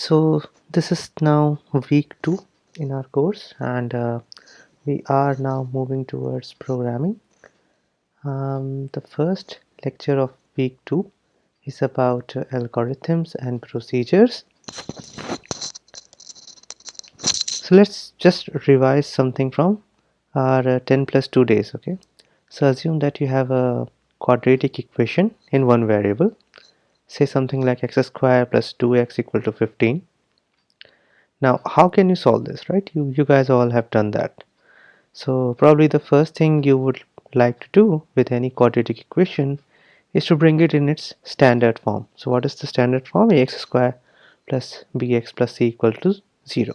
So this is now week 2 in our course, and we are now moving towards programming. The first lecture of week 2 is about algorithms and procedures. So let's just revise something from our 10 plus 2 days. Okay, so assume that you have a quadratic equation in one variable, say something like x squared plus 2x equal to 15. Now how can you solve this, right? You guys all have done that. So probably the first thing you would like to do with any quadratic equation is to bring it in its standard form. So what is the standard form? Ax squared plus bx plus c equal to 0.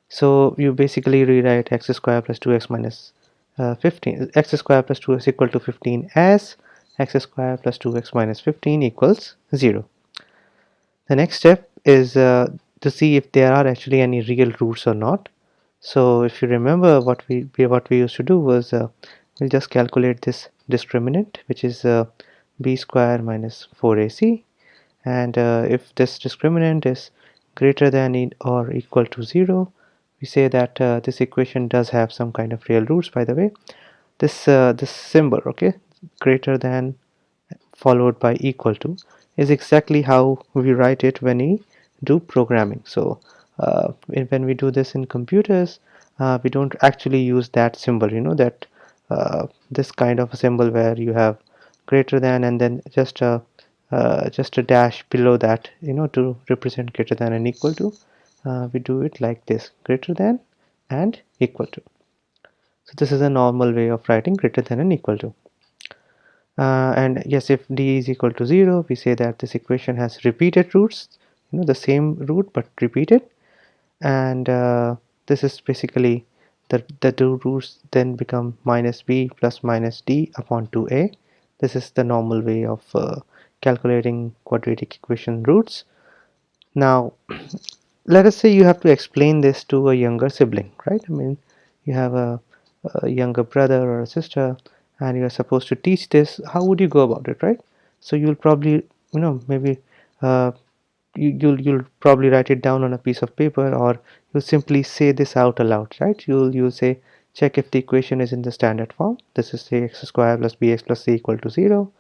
So you basically rewrite x squared plus 2x minus 15, x squared plus 2x equal to 15 as x squared plus 2x minus 15 equals 0. The next step is to see if there are actually any real roots or not. So if you remember, what we used to do was we'll just calculate this discriminant, which is b square minus 4ac, and if this discriminant is greater than or equal to 0, we say that this equation does have some kind of real roots. By the way, this symbol, okay, greater than followed by equal to, is exactly how we write it when we do programming. So when we do this in computers, we don't actually use that symbol, that this kind of a symbol where you have greater than and then just a dash below that, to represent greater than and equal to. We do it like this: greater than and equal to. So this is a normal way of writing greater than and equal to. And yes, if d is equal to 0, we say that this equation has repeated roots, the same root but repeated. And this is basically the two roots then become minus b plus minus d upon 2a. This is the normal way of calculating quadratic equation roots. Now let us say you have to explain this to a younger sibling, right? I mean, you have a younger brother or a sister and you are supposed to teach this. How would you go about it, right? So you'll probably, maybe uh, you'll probably write it down on a piece of paper, or you'll simply say this out aloud, right? You'll say, check if the equation is in the standard form. This is say x squared plus bx plus c equal to 0.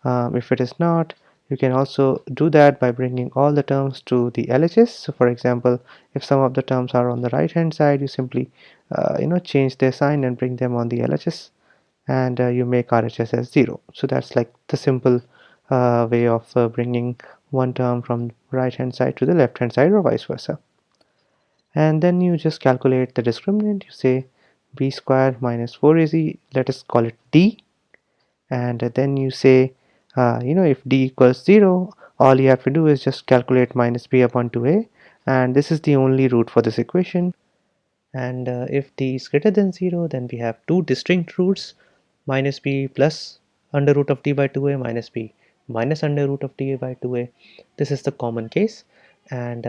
If it is not, you can also do that by bringing all the terms to the LHS. So for example, if some of the terms are on the right hand side, you simply change their sign and bring them on the LHS, and you make RHS as 0. So that's like the simple way of bringing one term from right hand side to the left hand side or vice versa. And then you just calculate the discriminant. You say b squared minus 4ac, let us call it d, and then you say if d equals 0, all you have to do is just calculate minus b upon 2a, and this is the only root for this equation. And if d is greater than 0, then we have two distinct roots: minus b plus under root of d by 2a minus b minus under root of d by 2a. This is the common case. And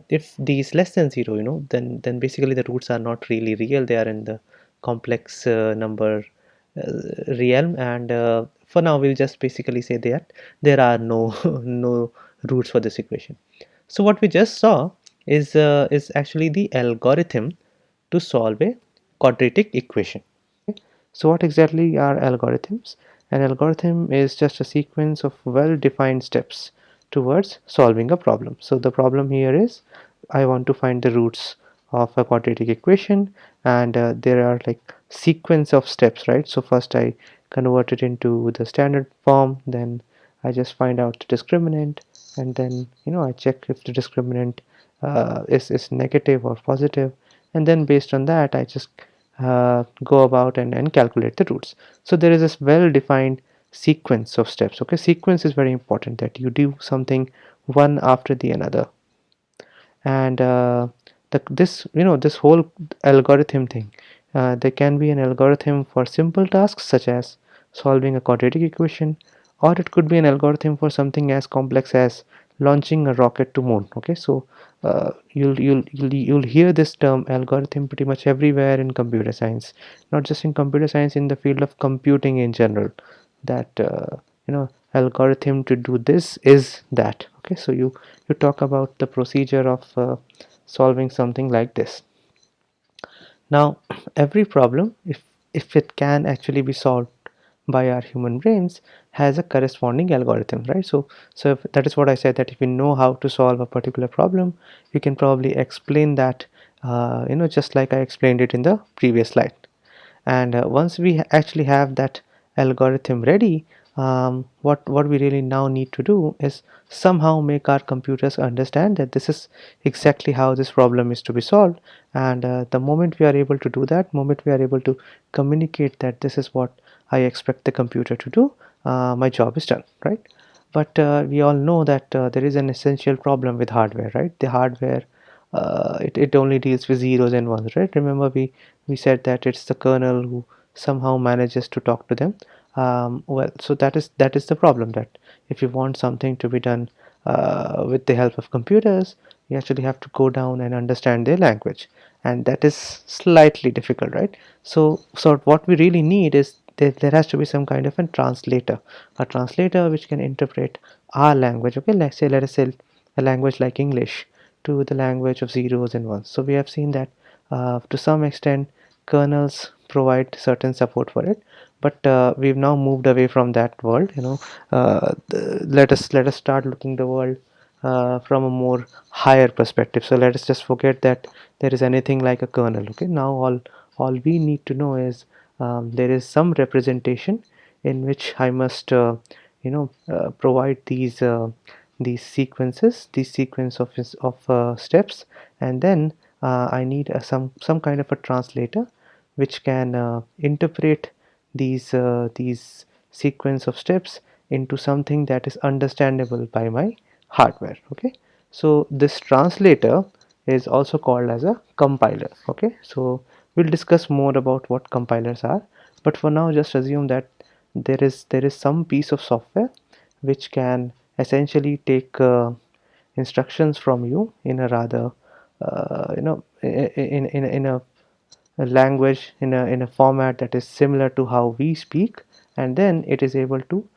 if d is less than 0, then basically the roots are not really real. They are in the complex number realm, and for now we'll just basically say that there are no no roots for this equation. So what we just saw is actually the algorithm to solve a quadratic equation. So what exactly are algorithms? An algorithm is just a sequence of well-defined steps towards solving a problem. So the problem here is I want to find the roots of a quadratic equation, and there are like sequence of steps, right? So first I convert it into the standard form, then I just find out the discriminant, and then I check if the discriminant is negative or positive, and then based on that I just go about and calculate the roots. So there is this well-defined sequence of steps. Okay, sequence is very important, that you do something one after the another. And this whole algorithm thing, there can be an algorithm for simple tasks such as solving a quadratic equation, or it could be an algorithm for something as complex as launching a rocket to moon. Okay, so you'll hear this term algorithm pretty much everywhere in computer science, not just in computer science, in the field of computing in general, that algorithm to do this is that. Okay, so you talk about the procedure of solving something like this. Now, every problem, if it can actually be solved by our human brains, has a corresponding algorithm, right? So if, that is what I said, that if you know how to solve a particular problem, you can probably explain that, just like I explained it in the previous slide. And once we actually have that algorithm ready, what we really now need to do is somehow make our computers understand that this is exactly how this problem is to be solved. And the moment we are able to do that, moment we are able to communicate that this is what I expect the computer to do, my job is done, right? But we all know that there is an essential problem with hardware, right? The hardware, it only deals with zeros and ones, right? Remember, we said that it's the kernel who somehow manages to talk to them. Well, so that is the problem, that if you want something to be done with the help of computers, you actually have to go down and understand their language, and that is slightly difficult, right? So what we really need is there has to be some kind of a translator which can interpret our language. Okay, let us say a language like English to the language of zeros and ones. So we have seen that to some extent kernels provide certain support for it, but we've now moved away from that world. Let us start looking the world from a more higher perspective. So let us just forget that there is anything like a kernel. Okay, now all we need to know is there is some representation in which I must provide these sequences, these sequence of steps, and then I need some kind of a translator which can interpret these sequence of steps into something that is understandable by my hardware. Okay, so this translator is also called as a compiler. Okay, so we'll discuss more about what compilers are, but for now just assume that there is some piece of software which can essentially take instructions from you in a rather in a language, in a format that is similar to how we speak, and then it is able to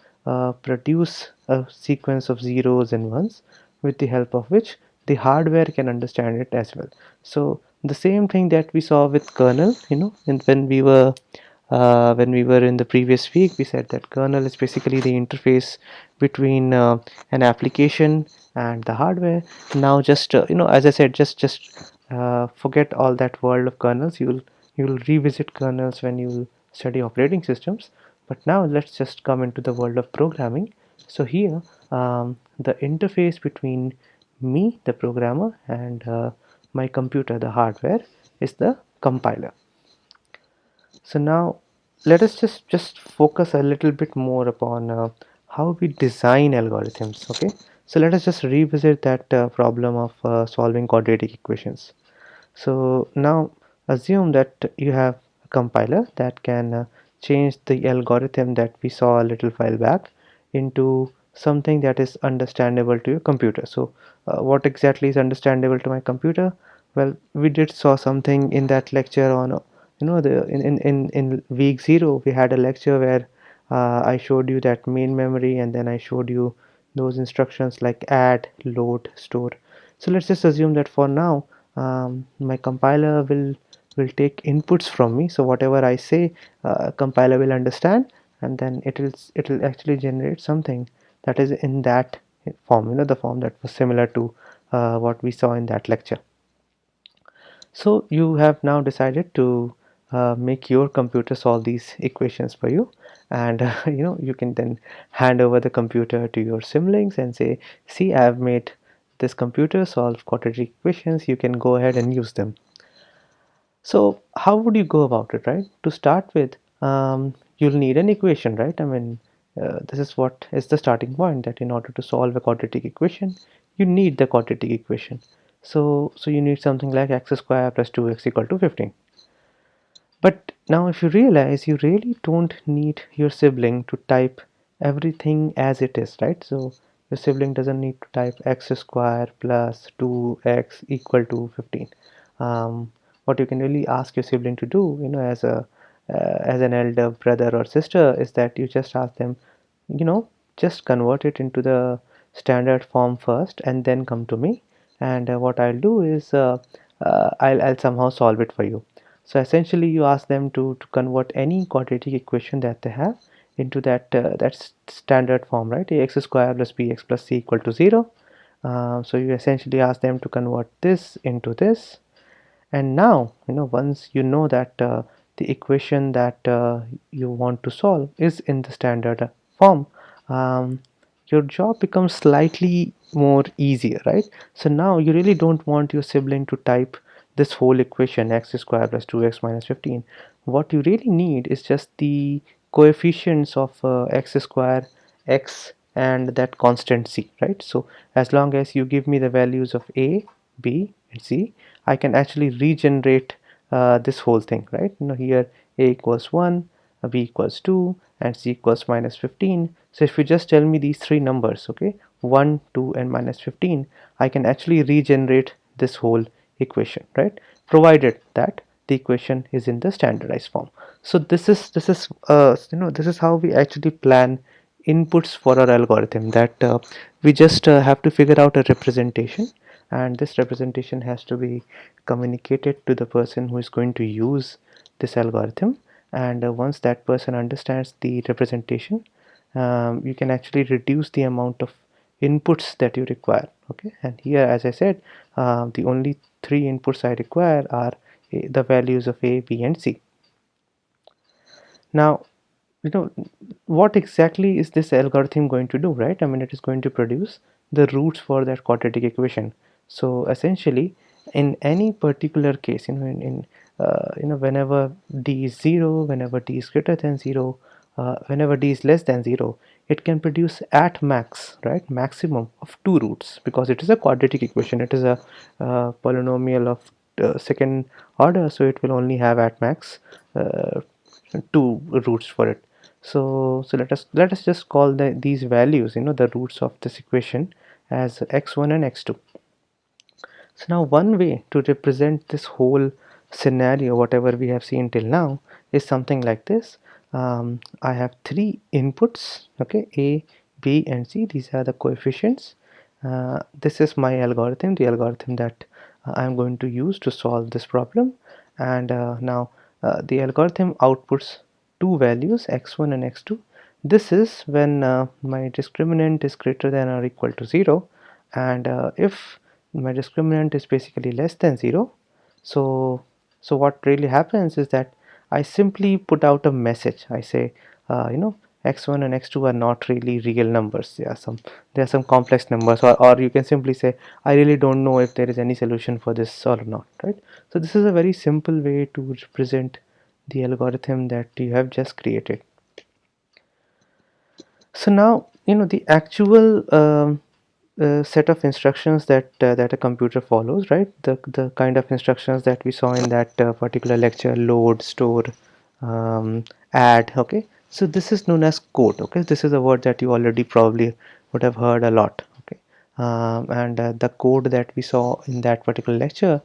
produce a sequence of zeros and ones with the help of which the hardware can understand it as well. So the same thing that we saw with kernel, and when we were in the previous week, we said that kernel is basically the interface between an application and the hardware. Now just as I said, just forget all that world of kernels. You'll revisit kernels when you study operating systems, but now let's just come into the world of programming. So here, the interface between me, the programmer, and my computer, the hardware, is the compiler. So now let us just focus a little bit more upon how we design algorithms. Okay, so let us just revisit that problem of solving quadratic equations. So now assume that you have a compiler that can change the algorithm that we saw a little while back into something that is understandable to your computer. So what exactly is understandable to my computer? Well, we did saw something in that lecture on the in week 0 we had a lecture where I showed you that main memory, and then I showed you those instructions like add, load, store. So let's just assume that for now my compiler will take inputs from me. So whatever I say, compiler will understand, and then it will actually generate something that is in that form, the form that was similar to what we saw in that lecture. So you have now decided to make your computer solve these equations for you, and you can then hand over the computer to your siblings and say, see, I have made this computer solve quadratic equations, you can go ahead and use them. So how would you go about it, right? To start with, you'll need an equation, right? I mean, this is what is the starting point, that in order to solve a quadratic equation, you need the quadratic equation. So you need something like x squared plus 2x equal to 15. But now if you realize, you really don't need your sibling to type everything as it is, right? So your sibling doesn't need to type x squared plus 2x equal to 15. What you can really ask your sibling to do, as an elder brother or sister, is that you just ask them, you know just convert it into the standard form first and then come to me, and what I'll do is I'll somehow solve it for you. So essentially you ask them to convert any quadratic equation that they have into that standard form, right? Ax square plus bx plus c equal to 0. So you essentially ask them to convert this into this, and now once you know that the equation that you want to solve is in the standard form, um, your job becomes slightly more easier, right? So now you really don't want your sibling to type this whole equation x square plus 2x minus 15. What you really need is just the coefficients of x square, x, and that constant c, right? So as long as you give me the values of a, b, and c, I can actually regenerate this whole thing, right? Here a equals 1, b equals 2, and c equals minus 15. So if you just tell me these three numbers, okay, 1, 2, and minus 15, I can actually regenerate this whole equation, right? Provided that the equation is in the standardized form. So this is how we actually plan inputs for our algorithm, that we just have to figure out a representation, and this representation has to be communicated to the person who is going to use this algorithm. And once that person understands the representation, you can actually reduce the amount of inputs that you require. Okay, and here, as I said, the only three inputs I require are the values of a, b, and c. Now, you know what exactly is this algorithm going to do, right? I mean, it is going to produce the roots for that quadratic equation. So essentially, in any particular case, whenever d is 0, whenever d is greater than 0, whenever d is less than 0, it can produce at max, right, maximum of two roots, because it is a quadratic equation. It is a polynomial of second order, so it will only have at max two roots for it. So let us just call these values, the roots of this equation, as x1 and x2. So now one way to represent this whole scenario, whatever we have seen till now, is something like this. I have three inputs, okay, a, b, and c. These are the coefficients. This is my algorithm, the algorithm that I'm going to use to solve this problem. And now the algorithm outputs two values, x1 and x2. This is when my discriminant is greater than or equal to 0, and if my discriminant is basically less than 0, so what really happens is that I simply put out a message. I say, x1 and x2 are not really real numbers. There are some complex numbers, or you can simply say, I really don't know if there is any solution for this or not, right? So this is a very simple way to represent the algorithm that you have just created. So now the actual set of instructions that a computer follows, right? The kind of instructions that we saw in that particular lecture: load, store, add. Okay, so this is known as code. Okay, this is a word that you already probably would have heard a lot. Okay, and the code that we saw in that particular lecture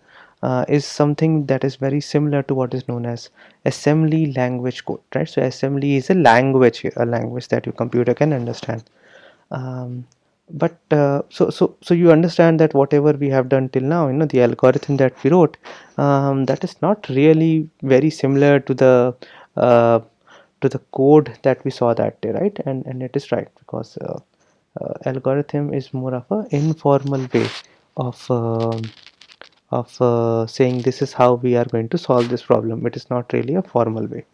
is something that is very similar to what is known as assembly language code, right? So assembly is a language here, a language that your computer can understand. um, but so you understand that whatever we have done till now, the algorithm that we wrote, that is not really very similar uh, to the code that we saw that day, right? And it is right, because algorithm is more of a informal way of saying this is how we are going to solve this problem. It is not really a formal way.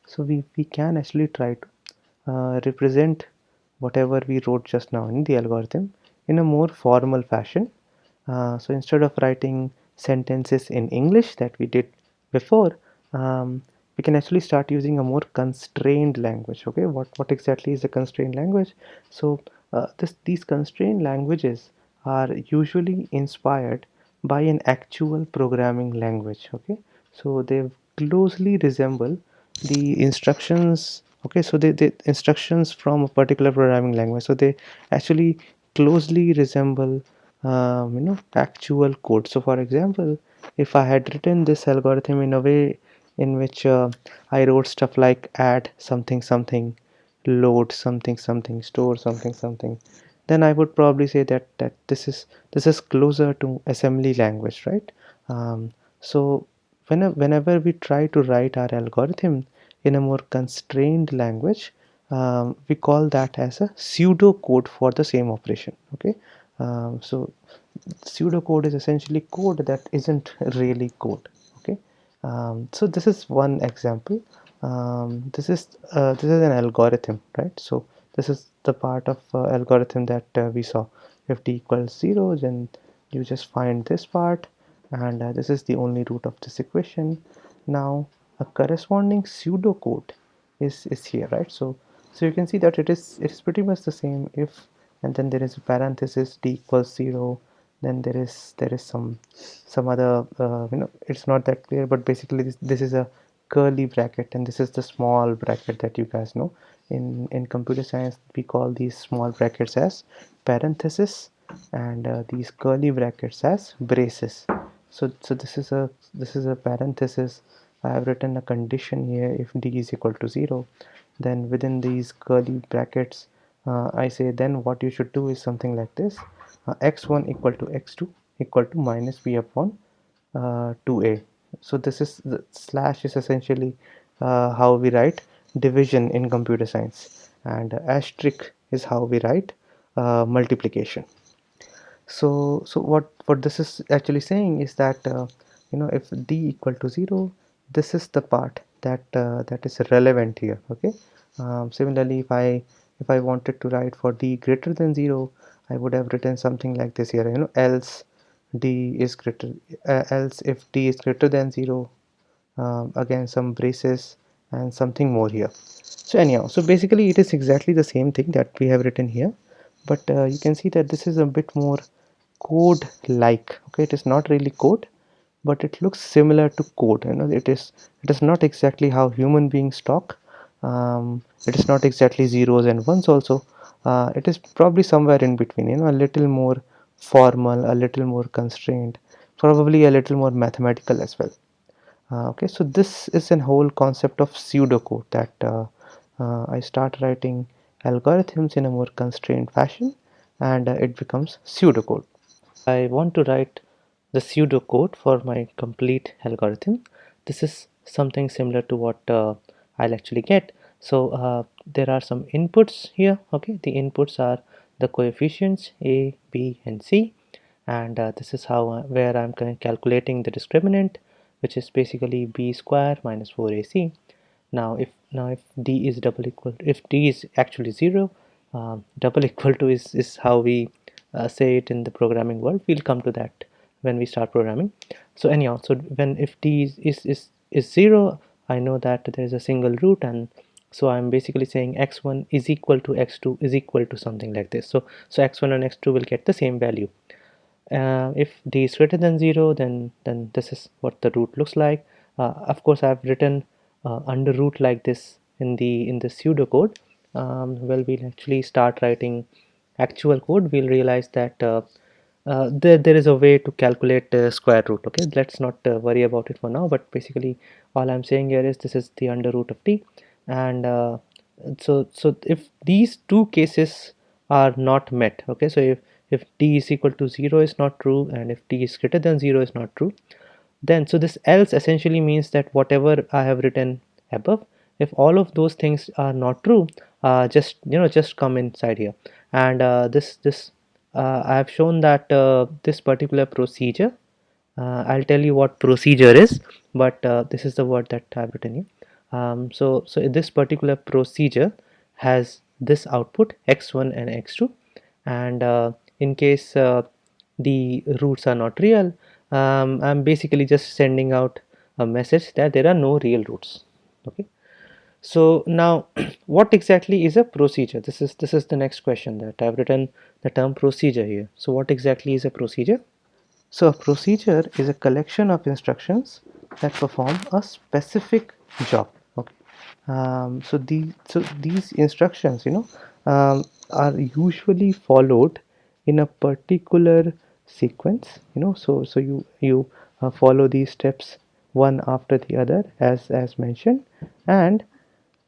So we can actually try to represent whatever we wrote just now in the algorithm in a more formal fashion. So instead of writing sentences in English that we did before, we can actually start using a more constrained language. Okay, what exactly is a constrained language? So these constrained languages are usually inspired by an actual programming language. Okay, so they closely resemble the instructions. Okay, so the instructions from a particular programming language, so they actually closely resemble actual code. So for example, if I had written this algorithm in a way in which I wrote stuff like add something something load something something, store something something, then I would probably say that this is closer to assembly language, right? So whenever we try to write our algorithm in a more constrained language, we call that as a pseudocode for the same operation. Okay, so pseudocode is essentially code that isn't really code. Okay, so this is one example. This is an algorithm, right? So this is the part of algorithm that we saw. If d equals 0, then you just find this part, and this is the only root of this equation. Now a corresponding pseudocode is here, right? So you can see that it is pretty much the same. If, and then there is a parenthesis, d equals 0, then there is some other it's not that clear, but basically this is a curly bracket, and this is the small bracket that you guys know. In computer science, we call these small brackets as parenthesis, and these curly brackets as braces. So this is a parenthesis. I have written a condition here. If d is equal to 0, then within these curly brackets, I say then what you should do is something like this: x1 equal to x2 equal to minus b upon 2a. So this is the slash is essentially how we write division in computer science, and asterisk is how we write multiplication. So what this is actually saying is that if d equal to 0, this is the part that is relevant here. Okay. Similarly, if I wanted to write for d greater than 0, I would have written something like this here. Else d is greater else if d is greater than 0, again some braces and something more here. So anyhow, so basically it is exactly the same thing that we have written here, but you can see that this is a bit more code like. Okay, it is not really code, but it looks similar to code. It is not exactly how human beings talk. It is not exactly zeros and ones also. It is probably somewhere in between, a little more formal, a little more constrained, probably a little more mathematical as well. Okay, so this is a whole concept of pseudocode, that I start writing algorithms in a more constrained fashion, and it becomes pseudocode. I want to write the pseudocode for my complete algorithm. This is something similar to what I'll actually get. So there are some inputs here. Okay, the inputs are the coefficients a, b, and c, and this is how where I'm calculating the discriminant, which is basically b square minus 4ac. Now if d is double equal, if d is actually 0, double equal to is how we say it in the programming world. We'll come to that when we start programming. So anyhow, so when if d is 0, I know that there is a single root, and so I'm basically saying x1 is equal to x2 is equal to something like this. So x1 and x2 will get the same value. If d is greater than 0, then this is what the root looks like. Of course, I've written under root like this in the pseudocode. Well, we'll actually start writing actual code. We'll realize that there is a way to calculate square root. Okay, let's not worry about it for now, but basically all I'm saying here is this is the under root of t, and so if these two cases are not met, okay, so if t is equal to 0 is not true, and if t is greater than 0 is not true, then so this else essentially means that whatever I have written above, if all of those things are not true, just come inside here. And this I have shown that this particular procedure, I'll tell you what procedure is, but this is the word that I've written here. So this particular procedure has this output x1 and x2, and in case the roots are not real, I'm basically just sending out a message that there are no real roots. Okay, so now what exactly is a procedure? This is the next question that I've written the term procedure here. So what exactly is a procedure? So a procedure is a collection of instructions that perform a specific job. Okay. So these instructions, are usually followed in a particular sequence. So you follow these steps one after the other, as mentioned, and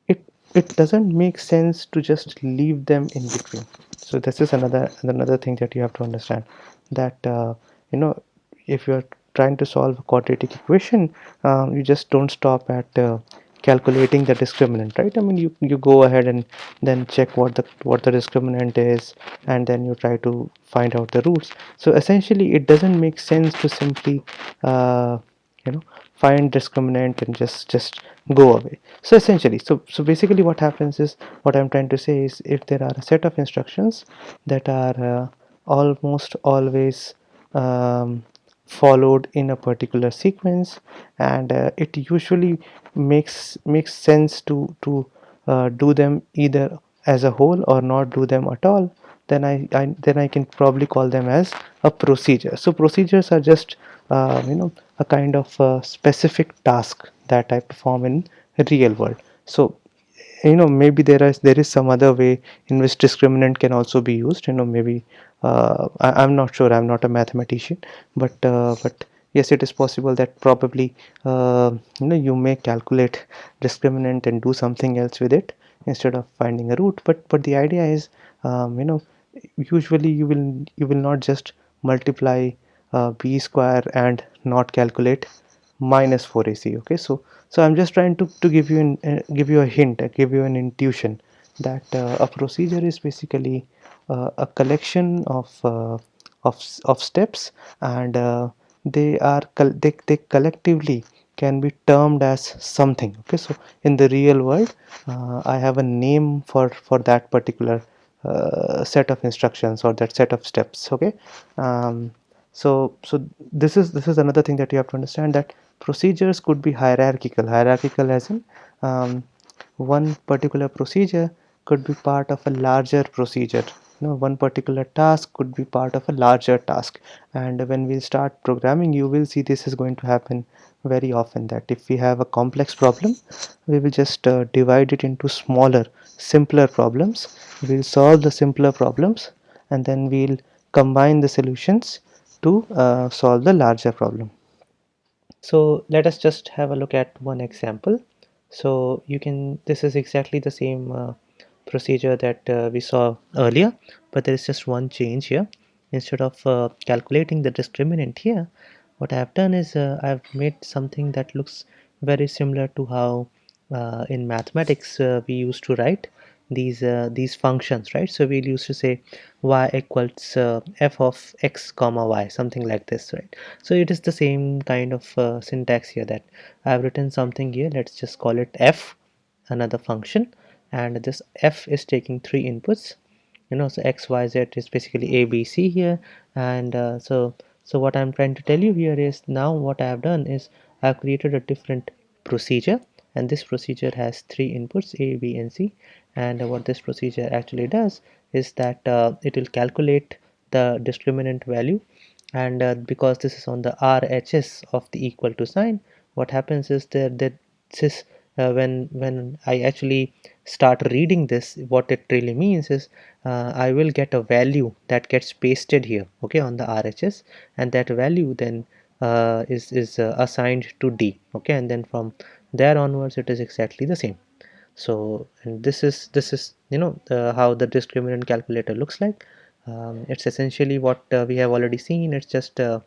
it it doesn't make sense to just leave them in between. So this is another thing that you have to understand, that you know, if you're trying to solve a quadratic equation, you just don't stop at calculating the discriminant, right? I mean, you go ahead and then check what the discriminant is, and then you try to find out the roots. So essentially it doesn't make sense to simply uh, you know, find discriminant and just go away. So essentially, so basically what happens is, what I'm trying to say is, if there are a set of instructions that are almost always followed in a particular sequence, and it usually makes sense to do them either as a whole or not do them at all, then I can probably call them as a procedure. So procedures are just a kind of specific task that I perform in real world. So maybe there is some other way in which discriminant can also be used. Maybe I'm not sure, I'm not a mathematician, but yes, it is possible that probably you may calculate discriminant and do something else with it instead of finding a root. But the idea is, usually you will not just multiply b square and not calculate minus 4ac. Okay, so I'm just trying to give you a hint, give you an intuition that a procedure is basically a collection of steps, and they collectively can be termed as something. Okay, so in the real world, I have a name for that particular set of instructions or that set of steps. Okay, um, so this is another thing that you have to understand, that procedures could be hierarchical as in, um, one particular procedure could be part of a larger procedure. One particular task could be part of a larger task, and when we start programming, you will see this is going to happen very often, that if we have a complex problem, we will just divide it into smaller, simpler problems. We'll solve the simpler problems, and then we'll combine the solutions to solve the larger problem. So let us just have a look at one example. So this is exactly the same procedure that we saw earlier, but there is just one change here. Instead of calculating the discriminant here, what I have done is, I've made something that looks very similar to how in mathematics we used to write these functions, right? So we used to say y equals f of x comma y, something like this, right? So it is the same kind of syntax here, that I've written something here. Let's just call it f, another function, and this f is taking three inputs. So x, y, z is basically a, b, c here. And so what I'm trying to tell you here is, now what I have done is I've created a different procedure, and this procedure has three inputs, a, b, and c. And what this procedure actually does is that it will calculate the discriminant value, and because this is on the RHS of the equal to sign, what happens is that this when I actually start reading this, what it really means is, I will get a value that gets pasted here, okay, on the RHS, and that value then is assigned to D, okay, and then from there onwards it is exactly the same. So, and this is how the discriminant calculator looks like. It's essentially what we have already seen. It's just a,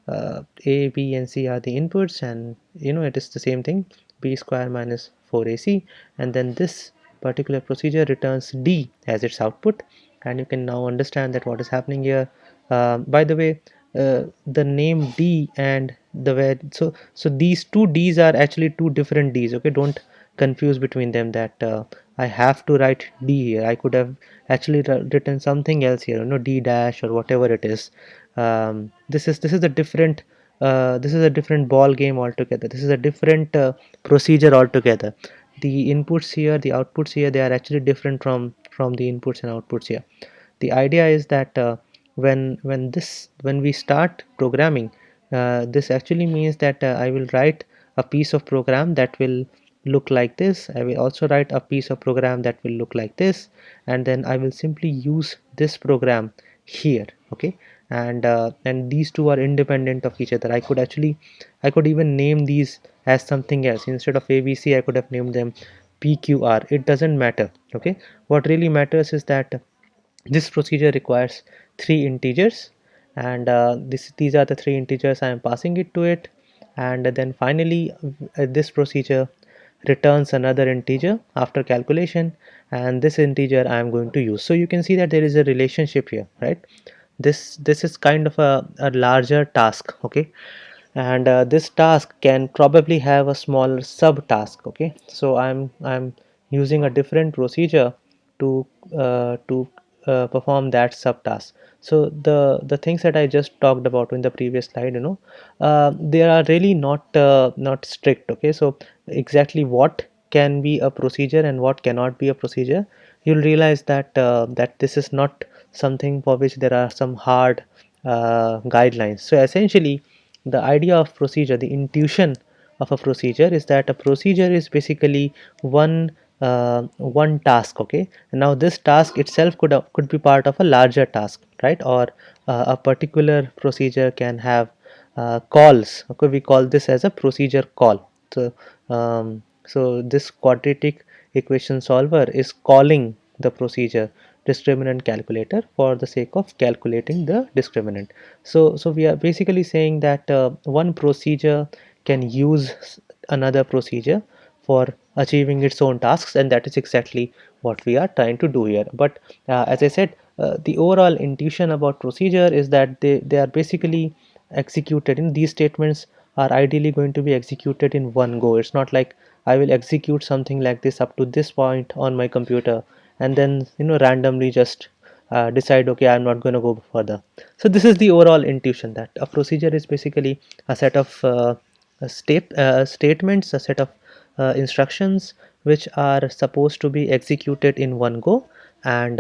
b, and c are the inputs, and it is the same thing, b square minus 4ac, and then this particular procedure returns D as its output. And you can now understand that what is happening here. By the way, the name D and the way, so these two D's are actually two different D's. Okay, don't confuse between them, that I have to write D here. I could have actually written something else here, D dash or whatever it is. This is a different ball game altogether. This is a different procedure altogether. The inputs here, the outputs here, they are actually different from the inputs and outputs here. The idea is that when we start programming, this actually means that I will write a piece of program that will look like this. I will also write a piece of program that will look like this, and then I will simply use this program here. Okay, and these two are independent of each other. I could even name these as something else. Instead of ABC, I could have named them PQR, it doesn't matter. Okay, what really matters is that this procedure requires three integers, and these are the three integers I am passing it to it, and then finally this procedure returns another integer after calculation, and this integer I am going to use. So you can see that there is a relationship here, right? This is kind of a larger task, okay, and this task can probably have a small subtask. Okay, so I'm using a different procedure to perform that subtask. So the things that I just talked about in the previous slide, they are really not strict. Okay, so exactly what can be a procedure and what cannot be a procedure, you'll realize that this is not something for which there are some hard guidelines. So essentially, the idea of procedure, the intuition of a procedure, is that a procedure is basically one task. Okay, and now this task itself could be part of a larger task, right? Or a particular procedure can have calls. Okay, we call this as a procedure call. So this quadratic equation solver is calling the procedure discriminant calculator for the sake of calculating the discriminant. So we are basically saying that one procedure can use another procedure for achieving its own tasks, and that is exactly what we are trying to do here. But as I said, the overall intuition about procedure is that they are basically executed in these statements are ideally going to be executed in one go. It's not like I will execute something like this up to this point on my computer and then randomly just decide, okay, I'm not going to go further. So this is the overall intuition, that a procedure is basically a set of statements, a set of instructions which are supposed to be executed in one go, and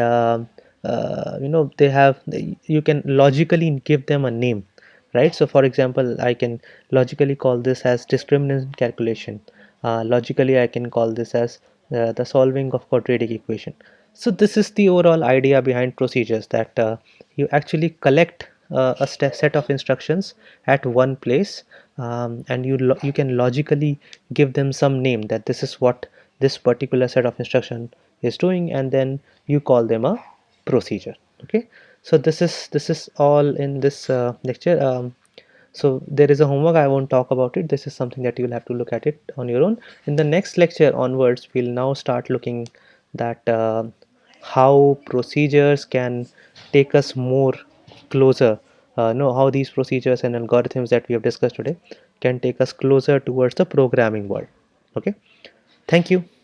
they have, you can logically give them a name, right? So for example, I can logically call this as discriminant calculation. Logically I can call this as the solving of quadratic equation. So this is the overall idea behind procedures, that you actually collect set of instructions at one place, and you can logically give them some name, that this is what this particular set of instruction is doing, and then you call them a procedure. Okay, so this is all in this lecture. So there is a homework, I won't talk about it. This is something that you'll have to look at it on your own. In the next lecture onwards, we'll now start looking that how procedures can take us more closer, know how these procedures and algorithms that we have discussed today can take us closer towards the programming world. Okay, thank you.